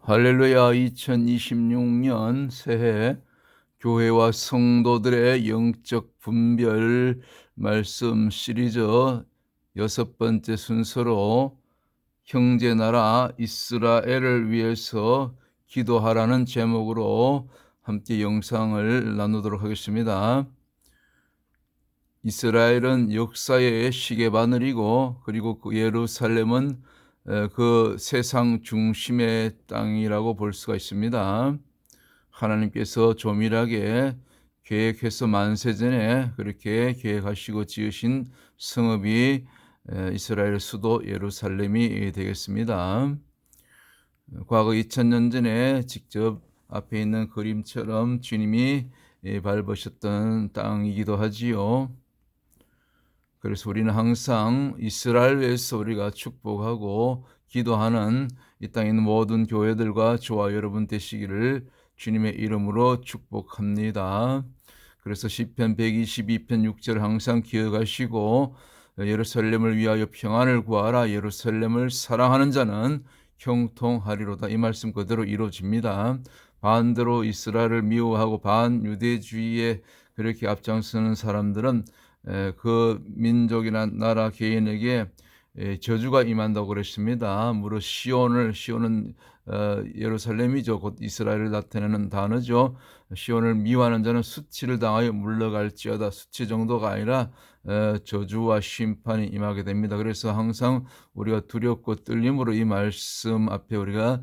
할렐루야. 2026년 새해 교회와 성도들의 영적 분별 말씀 시리즈 여섯 번째 순서로 형제 나라 이스라엘을 위해서 기도하라는 제목으로 함께 영상을 나누도록 하겠습니다. 이스라엘은 역사의 시계바늘이고, 그리고 그 예루살렘은 그 세상 중심의 땅이라고 볼 수가 있습니다. 하나님께서 조밀하게 계획해서 만세전에 그렇게 계획하시고 지으신 성읍이 이스라엘 수도 예루살렘이 되겠습니다. 과거 2000년 전에 직접 앞에 있는 그림처럼 주님이 밟으셨던 땅이기도 하지요. 그래서 우리는 항상 이스라엘 위해서 우리가 축복하고 기도하는 이 땅에 있는 모든 교회들과 저와 여러분 되시기를 주님의 이름으로 축복합니다. 그래서 시편 122편 6절 항상 기억하시고, 예루살렘을 위하여 평안을 구하라. 예루살렘을 사랑하는 자는 형통하리로다. 이 말씀 그대로 이루어집니다. 반대로 이스라엘을 미워하고 반유대주의에 그렇게 앞장서는 사람들은 그 민족이나 나라 개인에게 저주가 임한다고 그랬습니다. 무릇 시온은 예루살렘이죠. 곧 이스라엘을 나타내는 단어죠. 시온을 미워하는 자는 수치를 당하여 물러갈지어다. 수치 정도가 아니라 저주와 심판이 임하게 됩니다. 그래서 항상 우리가 두렵고 떨림으로 이 말씀 앞에 우리가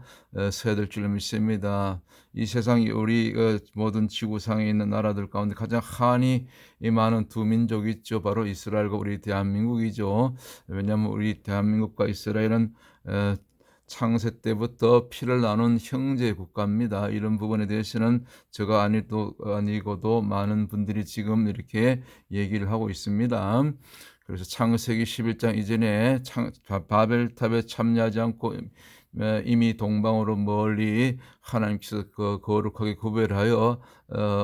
서야 될 줄 믿습니다. 이 세상이 우리 모든 지구상에 있는 나라들 가운데 가장 한이 많은 두 민족이 있죠. 바로 이스라엘과 우리 대한민국이죠. 왜냐하면 우리 대한민국과 이스라엘은 창세 때부터 피를 나눈 형제 국가입니다. 이런 부분에 대해서는 제가 아니고도 많은 분들이 지금 이렇게 얘기를 하고 있습니다. 그래서 창세기 11장 이전에 바벨탑에 참여하지 않고 이미 동방으로 멀리 하나님께서 거룩하게 구별하여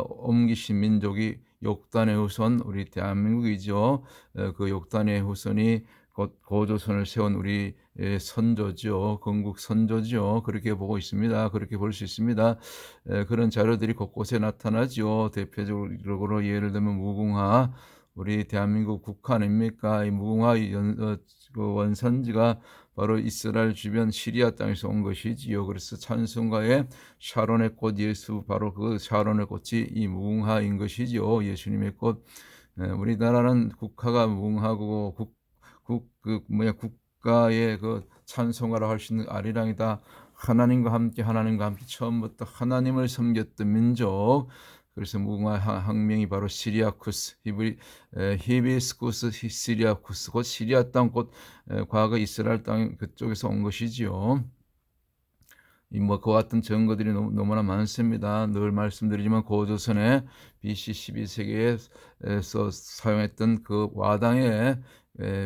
옮기신 민족이 욕단의 후손 우리 대한민국이죠. 그 욕단의 후손이 곧 고조선을 세운 우리 선조죠. 건국 선조죠. 그렇게 보고 있습니다. 그렇게 볼 수 있습니다. 그런 자료들이 곳곳에 나타나죠. 대표적으로 예를 들면 무궁화, 우리 대한민국 국화 아닙니까? 이 무궁화 그 원산지가 바로 이스라엘 주변 시리아 땅에서 온 것이지요. 그래서 찬송가의 샤론의 꽃 예수, 바로 그 샤론의 꽃이 이 무궁화인 것이지요. 예수님의 꽃. 우리나라는 국화가 무궁화고 국가의 그 찬송가라 할 수 있는 아리랑이다. 하나님과 함께 처음부터 하나님을 섬겼던 민족. 그래서 무궁화 학명이 바로 시리아쿠스, 히비스쿠스 시리아쿠스, 곧 시리아 땅, 곧 과거 이스라엘 땅 그쪽에서 온 것이지요. 그 같은 증거들이 너무나 많습니다. 늘 말씀드리지만 고조선의 BC 12세기에서 사용했던 그 와당의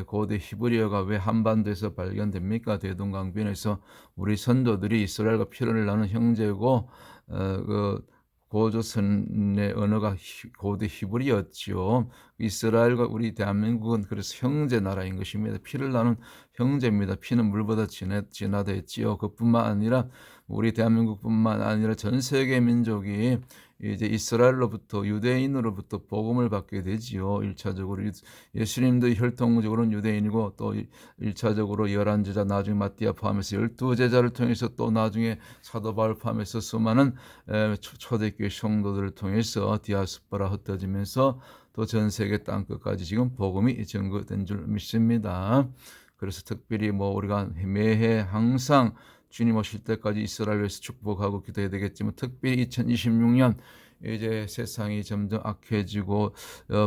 고대 히브리어가 왜 한반도에서 발견됩니까? 대동강변에서 우리 선조들이 이스라엘과 피를 나눈 형제고, 그 고조선의 언어가 고대 히브리어였지요. 이스라엘과 우리 대한민국은 그래서 형제 나라인 것입니다. 피를 나눈 형제입니다. 피는 물보다 진하다 했지요. 그뿐만 아니라 우리 대한민국뿐만 아니라 전 세계 민족이 이제 이스라엘로부터, 유대인으로부터 복음을 받게 되지요. 1차적으로 예수님도 혈통적으로는 유대인이고, 또 1차적으로 11제자, 나중에 마띠아 포함해서 12제자를 통해서, 또 나중에 사도 바울 포함해서 수많은 초대교회 성도들을 통해서 디아스포라 흩어지면서 또 전 세계 땅끝까지 지금 복음이 전거된 줄 믿습니다. 그래서 특별히 우리가 매해 항상 주님 오실 때까지 이스라엘에서 축복하고 기도해야 되겠지만, 특별히 2026년 이제 세상이 점점 악해지고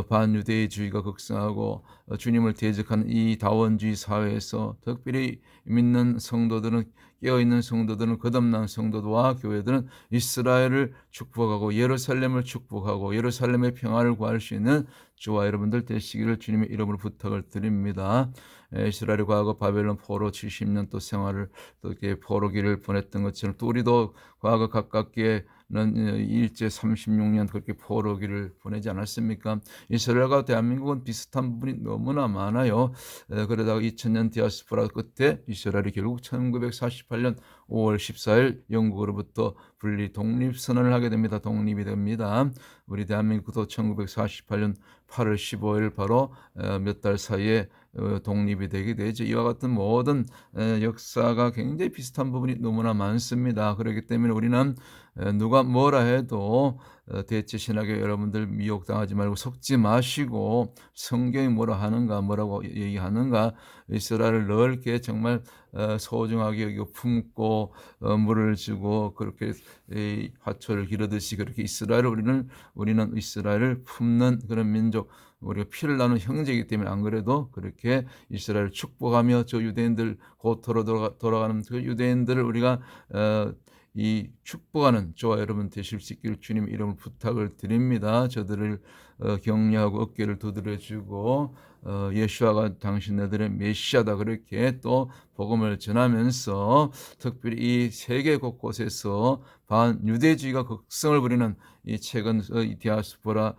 반유대주의가 극성하고 주님을 대적하는 이 다원주의 사회에서 특별히 믿는 성도들은, 깨어있는 성도들은, 거듭난 성도들과 교회들은 이스라엘을 축복하고 예루살렘을 축복하고 예루살렘의 평화를 구할 수 있는 저와 여러분들 되시기를 주님의 이름으로 부탁을 드립니다. 이스라엘이 과거 바벨론 포로 70년 또 생활을, 또 이렇게 포로기를 보냈던 것처럼, 또 우리도 과거 가깝게 일제 36년 그렇게 포로기를 보내지 않았습니까? 이스라엘과 대한민국은 비슷한 부분이 너무나 많아요. 그러다가 2000년 디아스포라 끝에 이스라엘이 결국 1948년 5월 14일 영국으로부터 분리 독립선언을 하게 됩니다. 독립이 됩니다. 우리 대한민국도 1948년 8월 15일 바로 몇 달 사이에 독립이 되게 되죠. 이와 같은 모든 역사가 굉장히 비슷한 부분이 너무나 많습니다. 그렇기 때문에 우리는 누가 뭐라 해도 대체 신학에 여러분들 미혹당하지 말고 속지 마시고 성경이 뭐라 하는가, 뭐라고 얘기하는가, 이스라엘을 넓게 정말 소중하게 여기고 품고 물을 주고 그렇게 화초를 기르듯이 그렇게 우리는 이스라엘을 품는 그런 민족, 우리가 피를 나눈 형제이기 때문에 안 그래도 그렇게 이스라엘을 축복하며 저 유대인들 고토로 돌아가는 그 유대인들을 우리가 이 축복하는 저와 여러분 되실 수 있기를 주님 이름으로 부탁을 드립니다. 저들을 격려하고 어깨를 두드려주고 예수아가 당신네들의 메시아다 그렇게 또 복음을 전하면서 특별히 이 세계 곳곳에서 반유대주의가 극성을 부리는 이 최근 이 디아스포라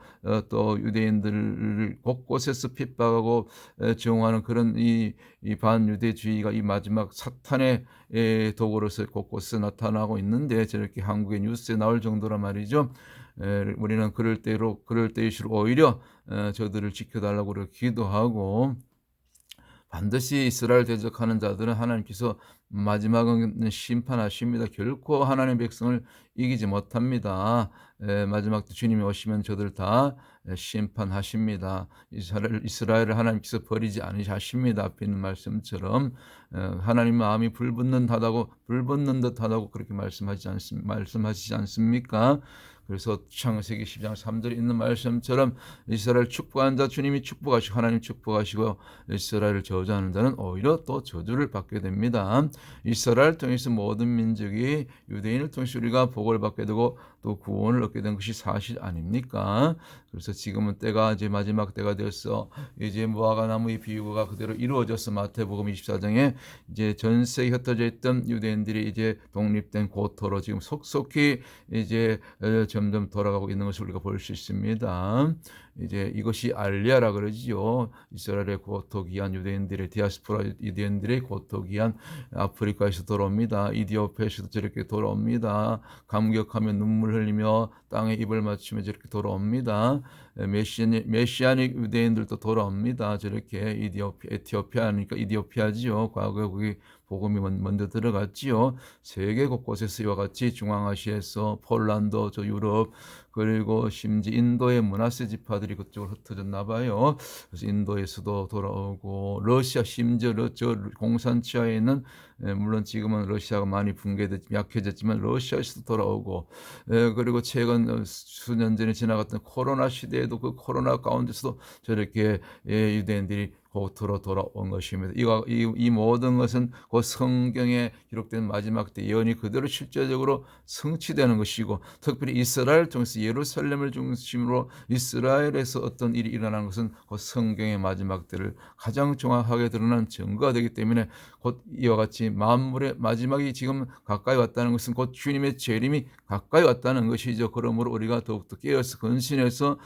또 유대인들을 곳곳에서 핍박하고 정하는 그런 이 반유대주의가 이 마지막 사탄의 도구로서 곳곳에 나타나고 있는데 저렇게 한국의 뉴스에 나올 정도란 말이죠. 우리는 그럴 때일수록 오히려 저들을 지켜달라고 기도하고 반드시 이스라엘 대적하는 자들은 하나님께서 마지막은 심판하십니다. 결코 하나님의 백성을 이기지 못합니다. 마지막 때 주님이 오시면 저들 다 심판하십니다. 이스라엘을 하나님께서 버리지 않으십니다. 앞에 있는 말씀처럼 하나님 마음이 불붙는 듯하다고 그렇게 말씀하시지 않습니까? 그래서 창세기 10장 3절에 있는 말씀처럼 이스라엘 축복한 자 주님이 축복하시고 하나님 축복하시고 이스라엘을 저주하는 자는 오히려 또 저주를 받게 됩니다. 이스라엘을 통해서 모든 민족이 유대인을 통해서 우리가 복을 받게 되고 또 구원을 얻게 된 것이 사실 아닙니까? 그래서 지금은 때가 이제 마지막 때가 되어서 이제 무화과 나무의 비유가 그대로 이루어져서 마태복음 24장에 이제 전 세계에 흩어져 있던 유대인들이 이제 독립된 고토로 지금 속속히 이제 점점 돌아가고 있는 것을 우리가 볼 수 있습니다. 이제 이것이 알리아라 그러지요. 이스라엘의 고토기한 유대인들의 디아스포라 유대인들의 고토기한 아프리카에서 돌아옵니다. 이디오피아에서도 저렇게 돌아옵니다. 감격하며 눈물 흘리며 땅에 입을 맞추며 저렇게 돌아옵니다. 메시아닉 유대인들도 돌아옵니다. 저렇게 에티오피아니까 이디오피아지요. 과거에 거기 복음이 먼저 들어갔지요. 세계 곳곳에서 이와 같이 중앙아시아에서 폴란드, 저 유럽 그리고 심지어 인도의 문하세 지파들이 그쪽으로 흩어졌나 봐요. 그래서 인도에서도 돌아오고 러시아 심지어 저 공산치하에 있는 물론 지금은 러시아가 많이 약해졌지만 러시아에서도 돌아오고 그리고 최근 수년 전에 지나갔던 코로나 시대에도 그 코로나 가운데서도 저렇게 유대인들이 고토로 돌아온 것입니다. 이 모든 것은 그 성경에 기록된 마지막 때 예언이 그대로 실제적으로 성취되는 것이고 특별히 이스라엘 통해서 예루살렘을 중심으로 이스라엘에서 어떤 일이 일어나는 것은 그 성경의 마지막 때를 가장 정확하게 드러난 증거가 되기 때문에 곧 이와 같이 만물의 마지막이 지금 가까이 왔다는 것은 곧 주님의 재림이 가까이 왔다는 것이죠. 그러므로 우리가 더욱더 깨어서 근신해서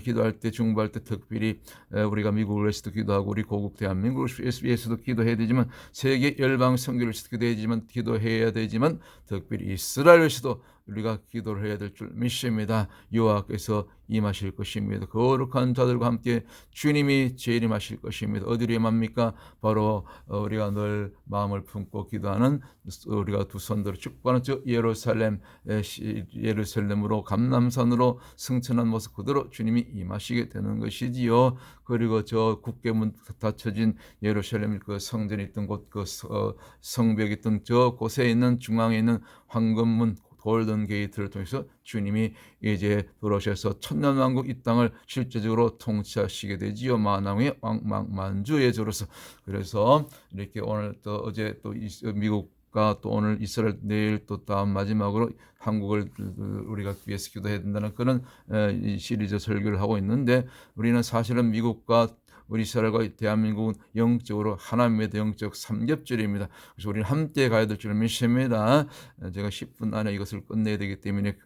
기도할 때 중보할 때 특별히 우리가 미국을 위해서도 기도하고 우리 고국 대한민국을 위해서도 기도해야 되지만 세계 열방 선교를 위해서도 기도해야 되지만 특별히 이스라엘을 위해서도 우리가 기도를 해야 될 줄 믿습니다. 여호와께서 임하실 것입니다. 거룩한 자들과 함께 주님이 재림하실 것입니다. 어디로 임합니까? 바로 우리가 늘 마음을 품고 기도하는 우리가 두 손들어 축복하는 저 예루살렘으로 감람산으로 승천한 모습 그대로 주님이 임하시게 되는 것이지요. 그리고 저 국계문 닫혀진 예루살렘 그 성전이 있던 곳 그 성벽이 있던 저 곳에 있는 중앙에 있는 황금문 골든 게이트를 통해서 주님이 이제 돌아오셔서 천년왕국 이 땅을 실제적으로 통치하시게 되지요. 만왕의 만주의 주로서. 그래서 이렇게 오늘 또 어제 또 미국과 또 오늘 이스라엘 내일 또 다음 마지막으로 한국을 우리가 위해서 기도해야 된다는 그런 시리즈 설교를 하고 있는데 우리는 사실은 미국과 우리 이스라엘과 대한민국은 영적으로 하나님의 영적 삼겹줄입니다. 그래서 우리는 함께 가야 될 줄 믿습니다. 제가 10분 안에 이것을 끝내야 되기 때문에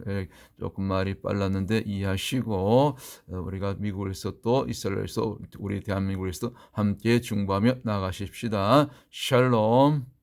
조금 말이 빨랐는데 이해하시고 우리가 미국에서 또 이스라엘에서 우리 대한민국에서 함께 중보하며 나아가십시다. 샬롬.